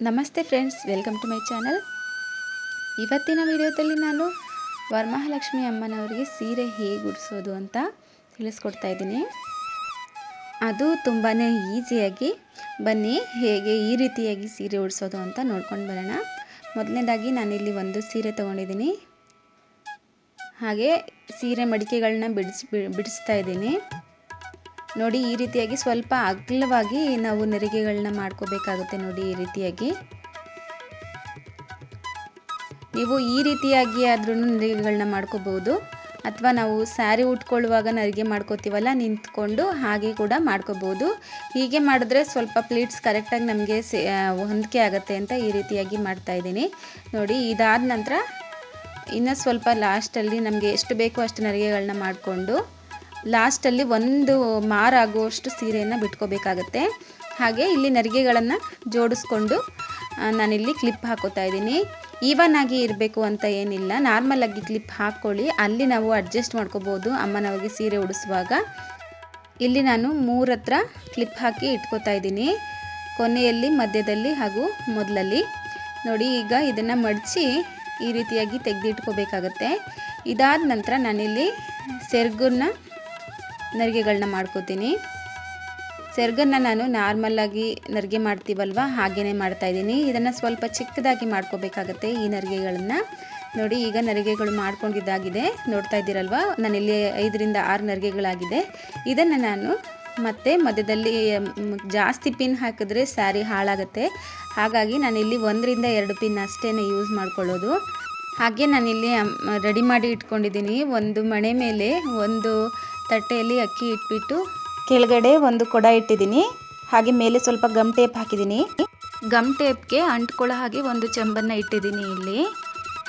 ನಮಸ್ತೆ friends, welcome to my channel. ಇವತ್ತಿನ ವಿಡಿಯೋದಲ್ಲಿ ನಾನು ವರಮಹಾಲಕ್ಷ್ಮಿ ಅಮ್ಮನವರಿಗೆ ಸೀರೆ ಹೇಗೆ ಉಡಿಸೋದು ಅಂತ ತಿಳಿಸ್ಕೊಡ್ತಾ ಇದ್ದೀನಿ. ಅದು ತುಂಬಾ ಈಸಿಯಾಗಿ. ಬನ್ನಿ ಹೇಗೆ ಈ ರೀತಿಯಾಗಿ ಸೀರೆ ಉಡಿಸೋದು ಅಂತ ನೋಡ್ಕೊಂಡು ಬರೋಣ. ಮೊದಲನೇದಾಗಿ ನಾನಿಲ್ಲಿ ಒಂದು ಸೀರೆ ತೊಗೊಂಡಿದ್ದೀನಿ. ಹಾಗೆ ಸೀರೆ ಮಡಿಕೆಗಳನ್ನ ಬಿಡಿಸ್ತಾ ಇದ್ದೀನಿ. ನೋಡಿ, ಈ ರೀತಿಯಾಗಿ ಸ್ವಲ್ಪ ಅಗಲವಾಗಿ ನಾವು ನೆರಿಗೆಗಳನ್ನ ಮಾಡ್ಕೋಬೇಕಾಗುತ್ತೆ. ನೋಡಿ, ಈ ರೀತಿಯಾಗಿ ನೀವು ಈ ರೀತಿಯಾಗಿ ಆದ್ರೂ ನೆರಿಗೆಗಳನ್ನ ಮಾಡ್ಕೋಬಹುದು, ಅಥವಾ ನಾವು ಸ್ಯಾರಿ ಉಟ್ಕೊಳ್ಳುವಾಗ ನೆರಿಗೆ ಮಾಡ್ಕೋತೀವಲ್ಲ, ನಿಂತ್ಕೊಂಡು ಹಾಗೆ ಕೂಡ ಮಾಡ್ಕೋಬಹುದು. ಹೀಗೆ ಮಾಡಿದ್ರೆ ಸ್ವಲ್ಪ ಪ್ಲೀಟ್ಸ್ ಕರೆಕ್ಟಾಗಿ ನಮಗೆ ಹೊಂದಿಕೆ ಆಗುತ್ತೆ ಅಂತ ಈ ರೀತಿಯಾಗಿ ಮಾಡ್ತಾ ಇದ್ದೀನಿ. ನೋಡಿ, ಇದಾದ ನಂತರ ಇನ್ನು ಸ್ವಲ್ಪ ಲಾಸ್ಟಲ್ಲಿ ನಮಗೆ ಎಷ್ಟು ಬೇಕೋ ಅಷ್ಟು ನೆರಿಗೆಗಳನ್ನ ಮಾಡಿಕೊಂಡು ಲಾಸ್ಟಲ್ಲಿ ಒಂದು ಮಾರಾಗುವಷ್ಟು ಸೀರೆಯನ್ನು ಬಿಟ್ಕೋಬೇಕಾಗತ್ತೆ. ಹಾಗೆ ಇಲ್ಲಿ ನೆರಿಗೆಗಳನ್ನು ಜೋಡಿಸ್ಕೊಂಡು ನಾನಿಲ್ಲಿ ಕ್ಲಿಪ್ ಹಾಕೋತಾ ಇದ್ದೀನಿ. ಈವನ್ ಆಗಿ ಇರಬೇಕು ಅಂತ ಏನಿಲ್ಲ, ನಾರ್ಮಲ್ ಆಗಿ ಕ್ಲಿಪ್ ಹಾಕ್ಕೊಳ್ಳಿ. ಅಲ್ಲಿ ನಾವು ಅಡ್ಜಸ್ಟ್ ಮಾಡ್ಕೋಬೋದು ಅಮ್ಮನವರಿಗೆ ಸೀರೆ ಉಡಿಸುವಾಗ. ಇಲ್ಲಿ ನಾನು 3 ಹತ್ರ ಕ್ಲಿಪ್ ಹಾಕಿ ಇಟ್ಕೋತಾ ಇದ್ದೀನಿ, ಕೊನೆಯಲ್ಲಿ, ಮಧ್ಯದಲ್ಲಿ ಹಾಗೂ ಮೊದಲಲ್ಲಿ. ನೋಡಿ, ಈಗ ಇದನ್ನು ಮಡಚಿ ಈ ರೀತಿಯಾಗಿ ತೆಗೆದಿಟ್ಕೋಬೇಕಾಗತ್ತೆ. ಇದಾದ ನಂತರ ನಾನಿಲ್ಲಿ ಸೆರಗನ್ನ ನೆರಿಗೆಗಳನ್ನ ಮಾಡ್ಕೋತೀನಿ. ಸೆರಗನ್ನು ನಾನು ನಾರ್ಮಲಾಗಿ ನೆರಿಗೆ ಮಾಡ್ತೀವಲ್ವ, ಹಾಗೇ ಮಾಡ್ತಾಯಿದ್ದೀನಿ. ಇದನ್ನು ಸ್ವಲ್ಪ ಚಿಕ್ಕದಾಗಿ ಮಾಡ್ಕೋಬೇಕಾಗತ್ತೆ ಈ ನೆರಿಗೆಗಳನ್ನು. ನೋಡಿ, ಈಗ ನೆರಿಗೆಗಳು ಮಾಡ್ಕೊಂಡಿದ್ದಾಗಿದೆ, ನೋಡ್ತಾ ಇದ್ದೀರಲ್ವ. ನಾನಿಲ್ಲಿ 5 ರಿಂದ 6 ನೆರಿಗೆಗಳಾಗಿದೆ. ಇದನ್ನು ನಾನು ಮತ್ತೆ ಮಧ್ಯದಲ್ಲಿ ಜಾಸ್ತಿ ಪಿನ್ ಹಾಕಿದ್ರೆ ಸ್ಯಾರಿ ಹಾಳಾಗುತ್ತೆ. ಹಾಗಾಗಿ ನಾನಿಲ್ಲಿ 1 ರಿಂದ 2 ಪಿನ್ ಅಷ್ಟೇ ಯೂಸ್ ಮಾಡ್ಕೊಳ್ಳೋದು. ಹಾಗೆ ನಾನಿಲ್ಲಿ ರೆಡಿ ಮಾಡಿ ಇಟ್ಕೊಂಡಿದ್ದೀನಿ. ಒಂದು ಮಣೆ ಮೇಲೆ ಒಂದು ತಟ್ಟೆಯಲ್ಲಿ ಅಕ್ಕಿ ಇಟ್ಬಿಟ್ಟು ಕೆಳಗಡೆ ಒಂದು ಕೊಡ ಇಟ್ಟಿದ್ದೀನಿ. ಹಾಗೆ ಮೇಲೆ ಸ್ವಲ್ಪ ಗಮ್ ಟೇಪ್ ಹಾಕಿದ್ದೀನಿ. ಗಮ್ ಟೇಪ್ಗೆ ಅಂಟ್ಕೊಳ್ಳೋ ಹಾಗೆ ಒಂದು ಚೆಂಬನ್ನು ಇಟ್ಟಿದ್ದೀನಿ ಇಲ್ಲಿ.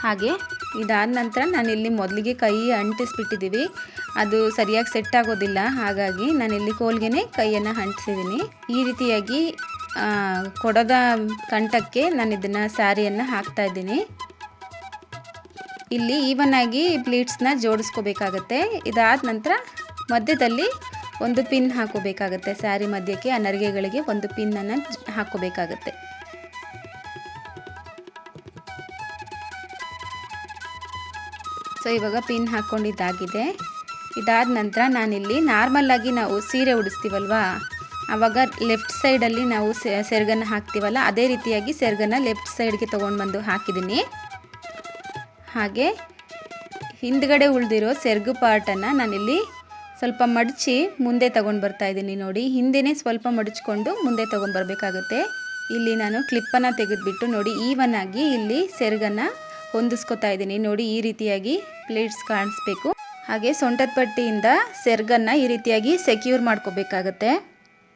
ಹಾಗೆ ಇದಾದ ನಂತರ ನಾನಿಲ್ಲಿ ಮೊದಲಿಗೆ ಕೈ ಅಂಟಿಸ್ಬಿಟ್ಟಿದ್ದೀವಿ, ಅದು ಸರಿಯಾಗಿ ಸೆಟ್ ಆಗೋದಿಲ್ಲ. ಹಾಗಾಗಿ ನಾನಿಲ್ಲಿ ಕೋಲ್ಗೆ ಕೈಯನ್ನು ಅಂಟಿಸಿದ್ದೀನಿ. ಈ ರೀತಿಯಾಗಿ ಕೊಡದ ಕಂಠಕ್ಕೆ ನಾನು ಇದನ್ನು ಸ್ಯಾರಿಯನ್ನು ಹಾಕ್ತಾ ಇದ್ದೀನಿ. ಇಲ್ಲಿ ಈವನ್ ಆಗಿ ಪ್ಲೀಟ್ಸ್ನ ಜೋಡಿಸ್ಕೋಬೇಕಾಗತ್ತೆ. ಇದಾದ ನಂತರ ಮಧ್ಯದಲ್ಲಿ ಒಂದು ಪಿನ್ ಹಾಕೋಬೇಕಾಗತ್ತೆ. ಸ್ಯಾರಿ ಮಧ್ಯಕ್ಕೆ ಆ ನೆರಿಗೆಗಳಿಗೆ ಒಂದು ಪಿನ್ನನ್ನು ಹಾಕೋಬೇಕಾಗತ್ತೆ. ಸೊ ಇವಾಗ ಪಿನ್ ಹಾಕ್ಕೊಂಡಿದ್ದಾಗಿದೆ. ಇದಾದ ನಂತರ ನಾನಿಲ್ಲಿ ನಾರ್ಮಲಾಗಿ ನಾವು ಸೀರೆ ಉಡಿಸ್ತೀವಲ್ವ, ಆವಾಗ ಲೆಫ್ಟ್ ಸೈಡಲ್ಲಿ ನಾವು ಸೆರಗನ್ನು ಹಾಕ್ತೀವಲ್ಲ, ಅದೇ ರೀತಿಯಾಗಿ ಸೆರಗನ್ನು ಲೆಫ್ಟ್ ಸೈಡ್ಗೆ ತೊಗೊಂಡು ಬಂದು ಹಾಕಿದ್ದೀನಿ. ಹಾಗೆ ಹಿಂದ್ಗಡೆ ಉಳಿದಿರೋ ಸೆರಗು ಪಾರ್ಟನ್ನು ನಾನಿಲ್ಲಿ ಸ್ವಲ್ಪ ಮಡಚಿ ಮುಂದೆ ತೊಗೊಂಡು ಬರ್ತಾ ಇದ್ದೀನಿ. ನೋಡಿ, ಹಿಂದೆನೇ ಸ್ವಲ್ಪ ಮಡಚ್ಕೊಂಡು ಮುಂದೆ ತೊಗೊಂಡು ಬರಬೇಕಾಗುತ್ತೆ. ಇಲ್ಲಿ ನಾನು ಕ್ಲಿಪ್ಪನ್ನು ತೆಗೆದುಬಿಟ್ಟು ನೋಡಿ ಈವನ್ ಆಗಿ ಇಲ್ಲಿ ಸೆರಗನ್ನು ಹೊಂದಿಸ್ಕೊತಾ ಇದ್ದೀನಿ. ನೋಡಿ, ಈ ರೀತಿಯಾಗಿ ಪ್ಲೇಟ್ಸ್ ಕಾಣಿಸ್ಬೇಕು. ಹಾಗೆ ಸೊಂಟದ ಪಟ್ಟಿಯಿಂದ ಸೆರಗನ್ನು ಈ ರೀತಿಯಾಗಿ ಸೆಕ್ಯೂರ್ ಮಾಡ್ಕೋಬೇಕಾಗತ್ತೆ.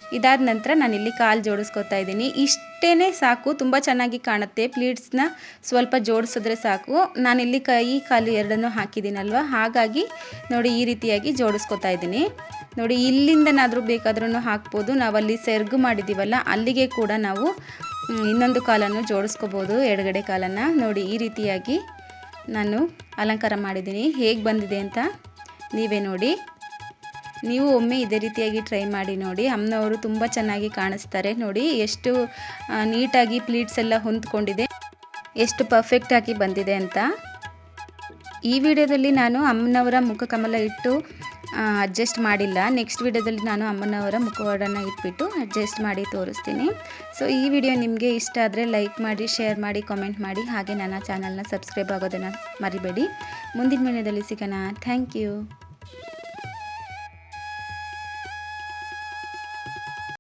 ಇದಾದ ನಂತರ ನಾನಿಲ್ಲಿ ಕಾಲು ಜೋಡಿಸ್ಕೊತಾ ಇದ್ದೀನಿ. ಇಷ್ಟೇ ಸಾಕು, ತುಂಬ ಚೆನ್ನಾಗಿ ಕಾಣುತ್ತೆ. ಪ್ಲೀಟ್ಸ್ನ ಸ್ವಲ್ಪ ಜೋಡಿಸಿದ್ರೆ ಸಾಕು. ನಾನಿಲ್ಲಿ ಕೈ ಕಾಲು ಎರಡನ್ನೂ ಹಾಕಿದ್ದೀನಲ್ವ, ಹಾಗಾಗಿ ನೋಡಿ ಈ ರೀತಿಯಾಗಿ ಜೋಡಿಸ್ಕೊತಾ ಇದ್ದೀನಿ. ನೋಡಿ, ಇಲ್ಲಿಂದನಾದರೂ ಬೇಕಾದ್ರೂ ಹಾಕ್ಬೋದು. ನಾವಲ್ಲಿ ಸೆರಗು ಮಾಡಿದ್ದೀವಲ್ಲ, ಅಲ್ಲಿಗೆ ಕೂಡ ನಾವು ಇನ್ನೊಂದು ಕಾಲನ್ನು ಜೋಡಿಸ್ಕೋಬೋದು, ಎಡಗಡೆ ಕಾಲನ್ನು. ನೋಡಿ, ಈ ರೀತಿಯಾಗಿ ನಾನು ಅಲಂಕಾರ ಮಾಡಿದ್ದೀನಿ. ಹೇಗೆ ಬಂದಿದೆ ಅಂತ ನೀವೇ ನೋಡಿ. ನೀವು ಒಮ್ಮೆ ಇದೇ ರೀತಿಯಾಗಿ ಟ್ರೈ ಮಾಡಿ ನೋಡಿ. ಅಮ್ಮನವರು ತುಂಬ ಚೆನ್ನಾಗಿ ಕಾಣಿಸ್ತಾರೆ. ನೋಡಿ, ಎಷ್ಟು ನೀಟಾಗಿ ಪ್ಲೀಟ್ಸ್ ಎಲ್ಲ ಹೊಂದ್ಕೊಂಡಿದೆ, ಎಷ್ಟು ಪರ್ಫೆಕ್ಟಾಗಿ ಬಂದಿದೆ ಅಂತ. ಈ ವಿಡಿಯೋದಲ್ಲಿ ನಾನು ಅಮ್ಮನವರ ಮುಖಕಮಲ ಇಟ್ಟು ಅಡ್ಜಸ್ಟ್ ಮಾಡಿಲ್ಲ. ನೆಕ್ಸ್ಟ್ ವಿಡಿಯೋದಲ್ಲಿ ನಾನು ಅಮ್ಮನವರ ಮುಖವಾಡನ್ನು ಇಟ್ಬಿಟ್ಟು ಅಡ್ಜಸ್ಟ್ ಮಾಡಿ ತೋರಿಸ್ತೀನಿ. ಸೊ ಈ ವಿಡಿಯೋ ನಿಮಗೆ ಇಷ್ಟ ಆದರೆ ಲೈಕ್ ಮಾಡಿ, ಶೇರ್ ಮಾಡಿ, ಕಾಮೆಂಟ್ ಮಾಡಿ. ಹಾಗೆ ನನ್ನ ಚಾನಲ್ನ ಸಬ್ಸ್ಕ್ರೈಬ್ ಆಗೋದನ್ನು ಮರಿಬೇಡಿ. ಮುಂದಿನ ವಿಡಿಯೋದಲ್ಲಿ ಸಿಗೋಣ. Thank you.